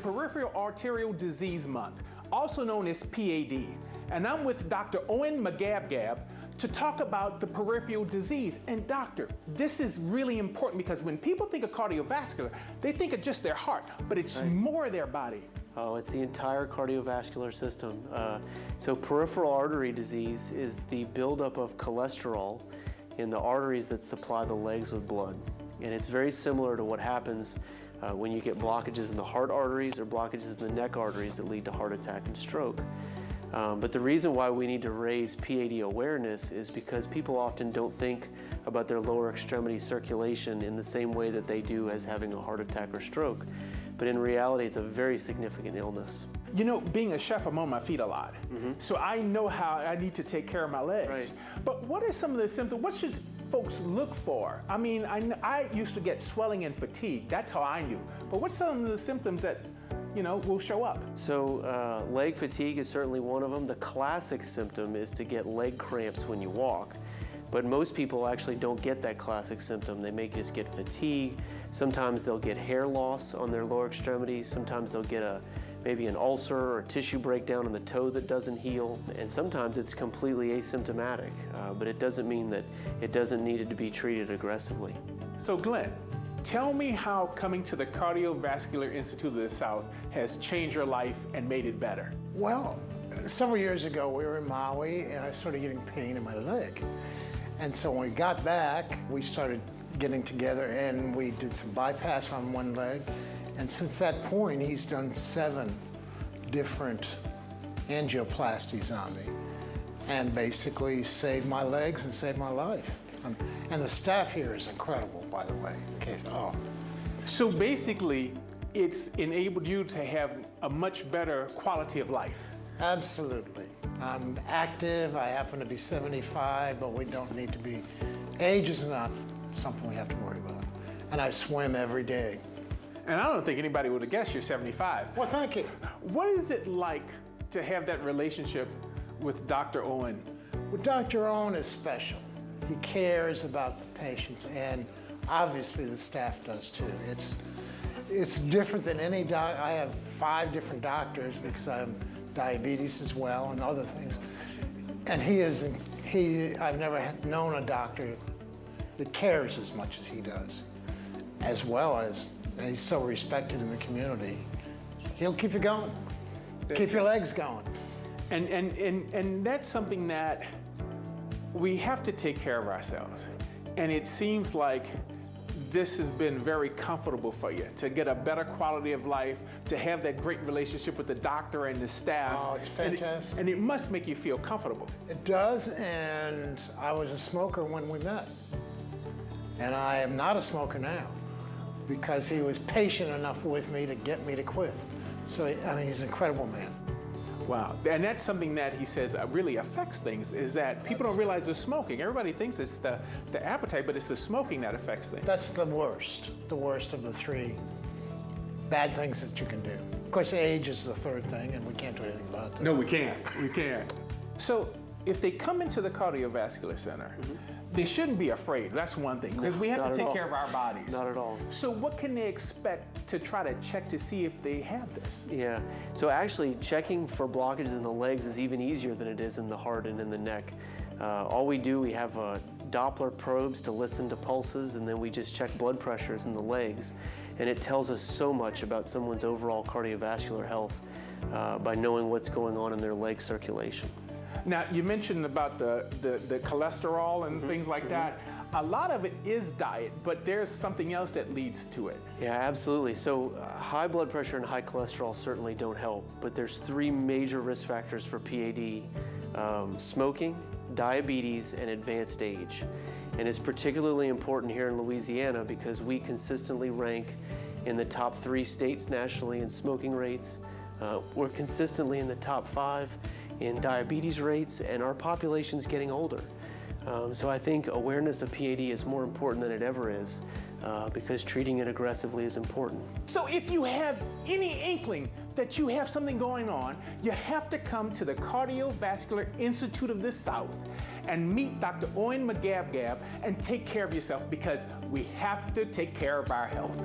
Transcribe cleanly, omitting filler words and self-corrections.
Peripheral Arterial Disease Month, also known as PAD, and I'm with Dr. Owen Mogabgab to talk about the peripheral disease. And doctor, this is really important because when people think of cardiovascular, they think of just their heart, but it's more of their body. Oh, it's the entire cardiovascular system. So peripheral artery disease is the buildup of cholesterol in the arteries that supply the legs with blood. And it's very similar to what happens when you get blockages in the heart arteries or blockages in the neck arteries that lead to heart attack and stroke. But the reason why we need to raise PAD awareness is because people often don't think about their lower extremity circulation in the same way that they do as having a heart attack or stroke. But in reality, it's a very significant illness. You know, being a chef, I'm on my feet a lot. So I know how I need to take care of my legs. Right. But what are some of the symptoms? What should folks look for? I mean, I used to get swelling and fatigue. That's how I knew. But what's some of the symptoms that, you know, will show up? So leg fatigue is certainly one of them. The classic symptom is to get leg cramps when you walk. But most people actually don't get that classic symptom. They may just get fatigue. Sometimes they'll get hair loss on their lower extremities. Sometimes they'll get maybe an ulcer or tissue breakdown in the toe that doesn't heal. And sometimes it's completely asymptomatic, but it doesn't mean that it doesn't need to be treated aggressively. So Glenn, tell me how coming to the Cardiovascular Institute of the South has changed your life and made it better. Well, several years ago we were in Maui and I started getting pain in my leg. And so when we got back, we started getting together and we did some bypass on one leg. And since that point, he's done 7 different angioplasties on me and basically saved my legs and saved my life. And the staff here is incredible, by the way. Okay. Oh. So basically, it's enabled you to have a much better quality of life. Absolutely. I'm active. I happen to be 75, but we don't need to be. Age is not something we have to worry about. And I swim every day. And I don't think anybody would have guessed you're 75. Well, thank you. What is it like to have that relationship with Dr. Owen? Well, Dr. Owen is special. He cares about the patients, and obviously the staff does too. It's different than any doc. I have 5 different doctors because I have diabetes as well and other things. And I've never known a doctor that cares as much as he does, as well as, and he's so respected in the community. He'll keep you going, keep your legs going. And that's something that we have to take care of ourselves. And it seems like this has been very comfortable for you, to get a better quality of life, to have that great relationship with the doctor and the staff. Oh, it's fantastic. And it must make you feel comfortable. It does, and I was a smoker when we met. And I am not a smoker now because he was patient enough with me to get me to quit. So, I mean, he's an incredible man. Wow, and that's something that he says really affects things, is that people don't realize the smoking. Everybody thinks it's the appetite, but it's the smoking that affects things. That's the worst of the 3 bad things that you can do. Of course, age is the 3rd thing, and we can't do anything about that. No, we can't. We can't. So if they come into the Cardiovascular Center, they shouldn't be afraid. That's one thing, because we have to take care of our bodies. Not at all. So what can they expect to try to check to see if they have this? Yeah, so actually checking for blockages in the legs is even easier than it is in the heart and in the neck. All we do, we have Doppler probes to listen to pulses, and then we just check blood pressures in the legs. And it tells us so much about someone's overall cardiovascular health by knowing what's going on in their leg circulation. Now, you mentioned about the cholesterol and things like that. A lot of it is diet, but there's something else that leads to it. Yeah, absolutely. So high blood pressure and high cholesterol certainly don't help, but there's 3 major risk factors for PAD: smoking, diabetes, and advanced age. And it's particularly important here in Louisiana because we consistently rank in the top 3 states nationally in smoking rates. We're consistently in the top 5 in diabetes rates, and our population's getting older. So I think awareness of PAD is more important than it ever is because treating it aggressively is important. So if you have any inkling that you have something going on, you have to come to the Cardiovascular Institute of the South and meet Dr. Owen Mogabgab and take care of yourself, because we have to take care of our health.